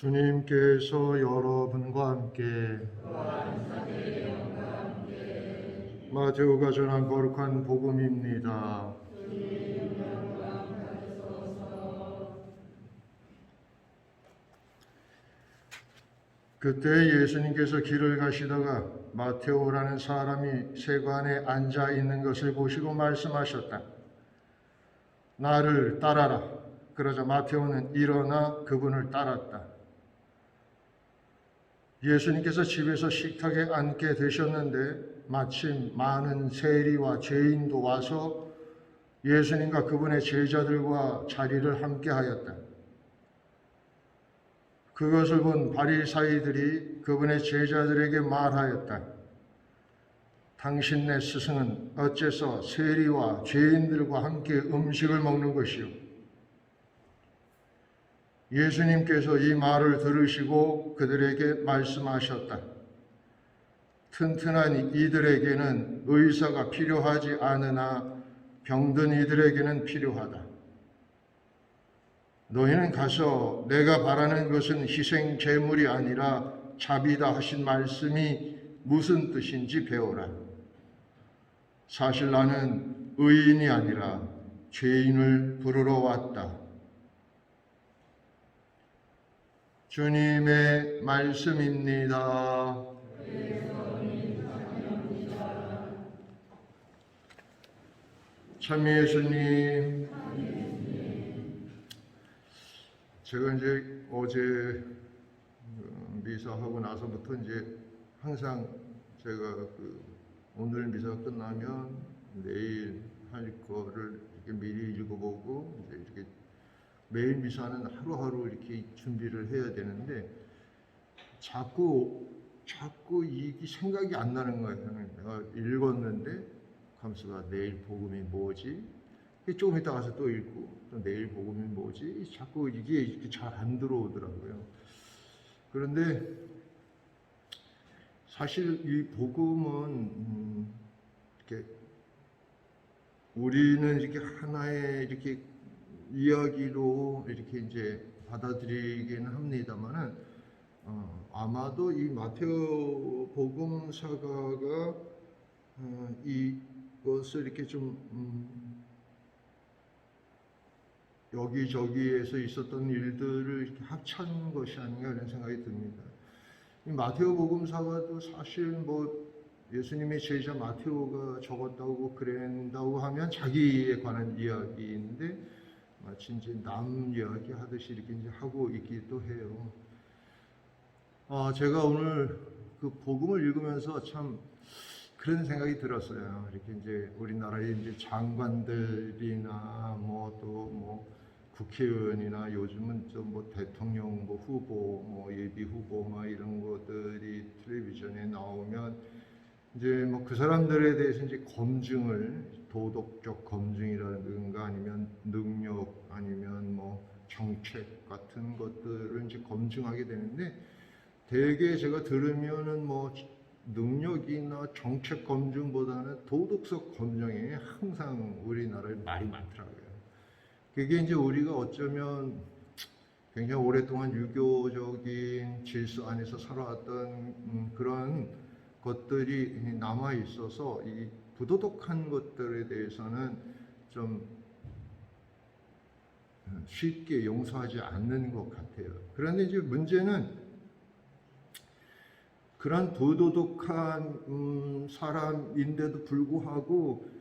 주님께서 여러분과 함께 마테오가 전한 거룩한 복음입니다. 그때 예수님께서 길을 가시다가 마테오라는 사람이 세관에 앉아 있는 것을 보시고 말씀하셨다. 나를 따라라. 그러자 마테오는 일어나 그분을 따랐다. 예수님께서 집에서 식탁에 앉게 되셨는데 마침 많은 세리와 죄인도 와서 예수님과 그분의 제자들과 자리를 함께 하였다. 그것을 본 바리사이들이 그분의 제자들에게 말하였다. 당신네 스승은 어째서 세리와 죄인들과 함께 음식을 먹는 것이요? 예수님께서 이 말을 들으시고 그들에게 말씀하셨다. 튼튼한 이들에게는 의사가 필요하지 않으나 병든 이들에게는 필요하다. 너희는 가서 내가 바라는 것은 희생 제물이 아니라 자비다 하신 말씀이 무슨 뜻인지 배워라. 사실 나는 의인이 아니라 죄인을 부르러 왔다. 주님의 말씀입니다. 참 예수님, 제가 이제 어제 미사하고 나서부터 이제 항상 제가 오늘 미사 끝나면 내일 할 거를 이렇게 미리 읽어보고 이제 이렇게 매일 미사는 하루하루 이렇게 준비를 해야 되는데 자꾸 이게 생각이 안 나는 거예요. 내가 읽었는데 감수가 내일 복음이 뭐지? 조금 이따 가서 또 읽고 또 내일 복음이 뭐지? 자꾸 이게 이렇게 잘 안 들어오더라고요. 그런데 사실 이 복음은 이렇게 우리는 이렇게 하나의 이렇게 이야기로 이렇게 이제 받아들이기는 합니다만은 아마도 이 마테오 복음사가가 이것을 이렇게 좀 여기저기에서 있었던 일들을 이렇게 합친 것이 아닌가 이런 생각이 듭니다. 이 마테오 복음사가도 사실 뭐 예수님의 제자 마테오가 적었다고 그런다고 하면 자기에 관한 이야기인데 마치 이제 남 이야기 하듯이 이렇게 이제 하고 있기도 해요. 제가 오늘 그 복음을 읽으면서 참 그런 생각이 들었어요. 이렇게 이제 우리나라의 이제 장관들이나 뭐 국회의원이나 요즘은 좀 뭐 대통령 뭐 후보, 뭐 예비 후보 막 이런 것들이 텔레비전에 나오면 이제 뭐 그 사람들에 대해서 이제 검증을 도덕적 검증이라든가 아니면 능력 아니면 뭐 정책 같은 것들을 이제 검증하게 되는데 대개 제가 들으면은 뭐 능력이나 정책 검증보다는 도덕적 검증에 항상 우리나라에 말이 많더라고요. 그게 이제 우리가 어쩌면 굉장히 오랫동안 유교적인 질서 안에서 살아왔던 그런 것들이 남아 있어서 이 부도덕한 것들에 대해서는 좀 쉽게 용서하지 않는 것 같아요. 그런데 이제 문제는 그런 부도덕한 사람인데도 불구하고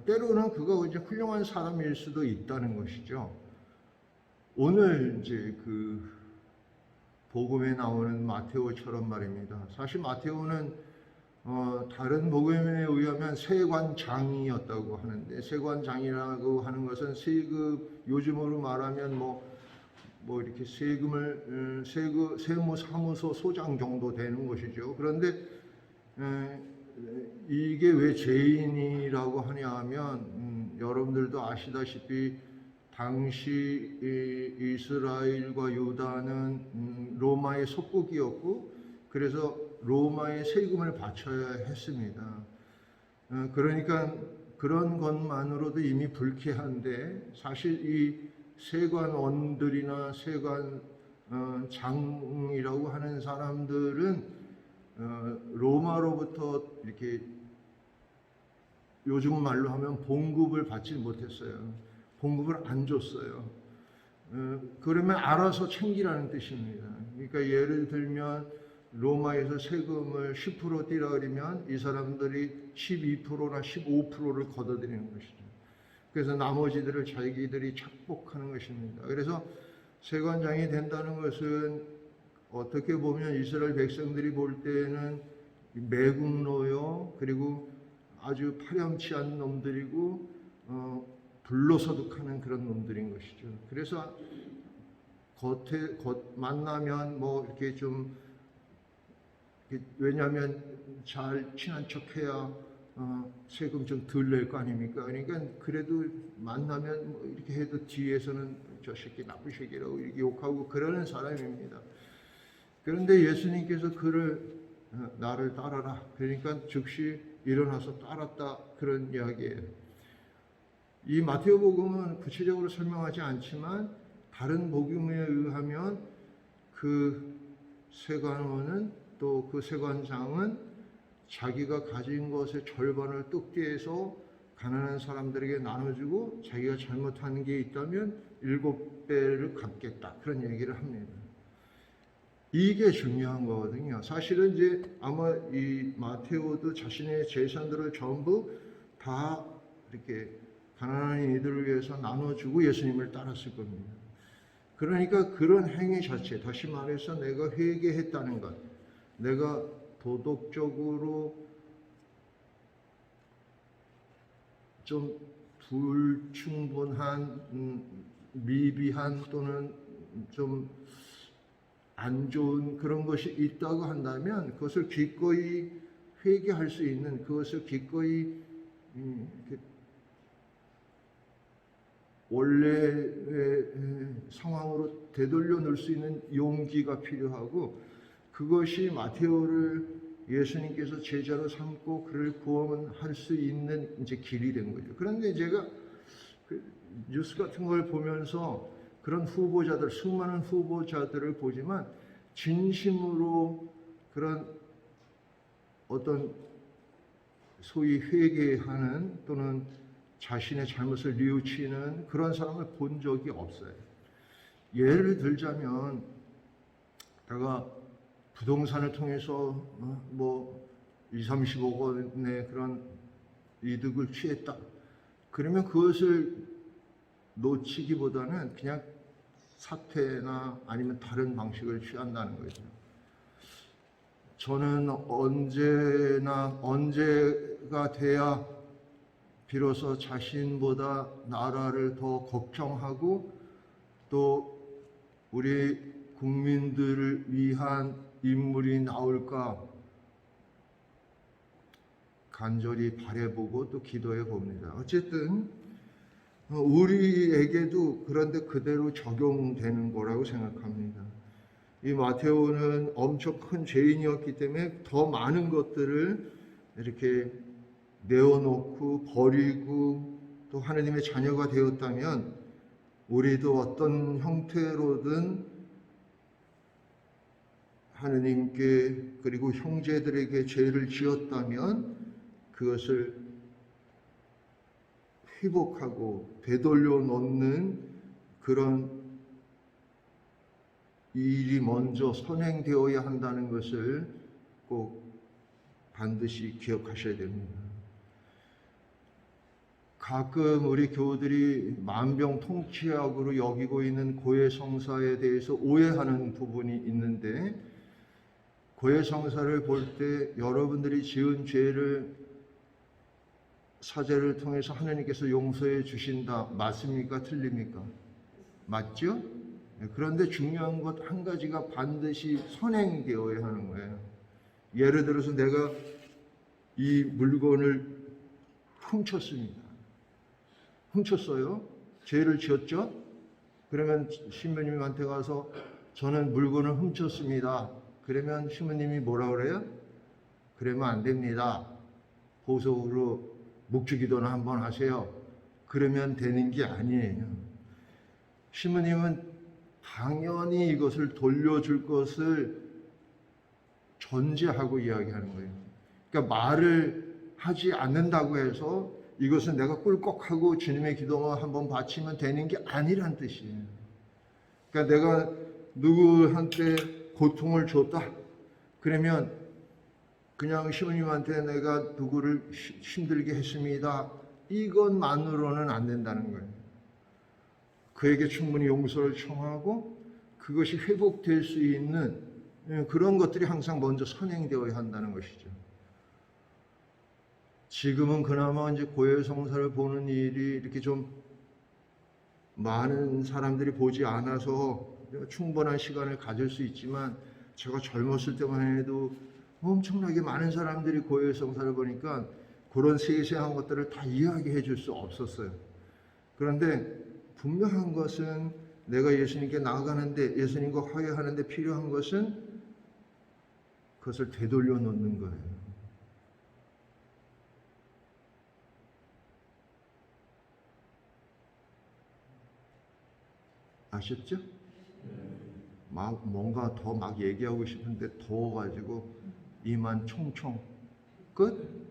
때로는 그가 이제 훌륭한 사람일 수도 있다는 것이죠. 오늘 이제 그 복음에 나오는 마테오처럼 말입니다. 사실 마테오는 다른 복음에 의하면 세관장이었다고 하는데 세관장이라고 하는 것은 세금 요즘으로 말하면 뭐 이렇게 세무사무소 소장 정도 되는 것이죠. 그런데 이게 왜 죄인이라고 하냐 하면 여러분들도 아시다시피 당시 이스라엘과 유다는 로마의 속국이었고 그래서 로마의 세금을 바쳐야 했습니다. 그러니까 그런 것만으로도 이미 불쾌한데 사실 이 세관원들이나 세관 장이라고 하는 사람들은 로마로부터 이렇게 요즘 말로 하면 봉급을 받지 못했어요. 봉급을 안 줬어요. 그러면 알아서 챙기라는 뜻입니다. 그러니까 예를 들면 로마에서 세금을 10% 떼라 그러면 이 사람들이 12%나 15%를 걷어들이는 것이죠. 그래서 나머지들을 자기들이 착복하는 것입니다. 그래서 세관장이 된다는 것은 어떻게 보면 이스라엘 백성들이 볼 때는 매국노요, 그리고 아주 파렴치한 놈들이고 불로소득하는 그런 놈들인 것이죠. 그래서 만나면 뭐 이렇게 좀, 왜냐하면 잘 친한 척해야 세금 좀 덜 낼 거 아닙니까? 그러니까 그래도 만나면 뭐 이렇게 해도 뒤에서는 저 새끼 나쁜 새끼라고 이렇게 욕하고 그러는 사람입니다. 그런데 예수님께서 그를 나를 따라라. 그러니까 즉시 일어나서 따랐다, 그런 이야기예요. 이 마태오복음은 구체적으로 설명하지 않지만 다른 복음에 의하면 그 세관원은, 또 그 세관장은 자기가 가진 것의 절반을 뚝떼서 가난한 사람들에게 나눠주고 자기가 잘못한 게 있다면 7배를 갚겠다, 그런 얘기를 합니다. 이게 중요한 거거든요. 사실은 이제 아마 이 마테오도 자신의 재산들을 전부 다 이렇게 가난한 이들을 위해서 나눠주고 예수님을 따랐을 겁니다. 그러니까 그런 행위 자체, 다시 말해서 내가 회개했다는 것, 내가 도덕적으로 좀 불충분한, 미비한 또는 좀 안 좋은 그런 것이 있다고 한다면 그것을 기꺼이 회개할 수 있는, 그것을 기꺼이 원래의 상황으로 되돌려 놓을 수 있는 용기가 필요하고, 그것이 마테오를 예수님께서 제자로 삼고 그를 구원할 수 있는 이제 길이 된 거죠. 그런데 제가 그 뉴스 같은 걸 보면서 그런 후보자들, 수많은 후보자들을 보지만 진심으로 그런 어떤 소위 회개하는 또는 자신의 잘못을 뉘우치는 그런 사람을 본 적이 없어요. 예를 들자면 내가 부동산을 통해서 뭐 20-30억 원의 그런 이득을 취했다. 그러면 그것을 놓치기보다는 그냥 사퇴나 아니면 다른 방식을 취한다는 거죠. 저는 언제가 돼야 비로소 자신보다 나라를 더 걱정하고 또 우리 국민들을 위한 인물이 나올까 간절히 바라보고 또 기도해 봅니다. 어쨌든 우리에게도 그런데 그대로 적용되는 거라고 생각합니다. 이 마테오는 엄청 큰 죄인이었기 때문에 더 많은 것들을 이렇게 내어놓고 버리고 또 하느님의 자녀가 되었다면 우리도 어떤 형태로든 하느님께 그리고 형제들에게 죄를 지었다면 그것을 회복하고 되돌려 놓는 그런 일이 먼저 선행되어야 한다는 것을 꼭 반드시 기억하셔야 됩니다. 가끔 우리 교우들이 만병통치약으로 여기고 있는 고해성사에 대해서 오해하는 부분이 있는데, 고해성사를 볼 때 여러분들이 지은 죄를 사죄를 통해서 하나님께서 용서해 주신다. 맞습니까? 틀립니까? 맞죠? 그런데 중요한 것 한 가지가 반드시 선행되어야 하는 거예요. 예를 들어서 내가 이 물건을 훔쳤습니다. 훔쳤어요. 죄를 지었죠? 그러면 신부님한테 가서 저는 물건을 훔쳤습니다. 그러면 신부님이 뭐라 그래요? 그러면 안 됩니다. 보석으로 묵주기도나 한번 하세요. 그러면 되는 게 아니에요. 신부님은 당연히 이것을 돌려줄 것을 전제하고 이야기하는 거예요. 그러니까 말을 하지 않는다고 해서 이것은 내가 꿀꺽하고 주님의 기도만 한번 바치면 되는 게 아니란 뜻이에요. 그러니까 내가 누구한테 고통을 줬다. 그러면 그냥 시부님한테 내가 누구를 힘들게 했습니다. 이것만으로는 안 된다는 거예요. 그에게 충분히 용서를 청하고 그것이 회복될 수 있는 그런 것들이 항상 먼저 선행되어야 한다는 것이죠. 지금은 그나마 이제 고해성사를 보는 일이 이렇게 좀 많은 사람들이 보지 않아서 충분한 시간을 가질 수 있지만 제가 젊었을 때만 해도 엄청나게 많은 사람들이 고해성사를 보니까 그런 세세한 것들을 다 이야기해 줄 수 없었어요. 그런데 분명한 것은 내가 예수님께 나아가는데 예수님과 화해하는데 필요한 것은 그것을 되돌려 놓는 거예요. 아셨죠? 막 뭔가 더 막 얘기하고 싶은데 더워가지고 이만 총총 끝?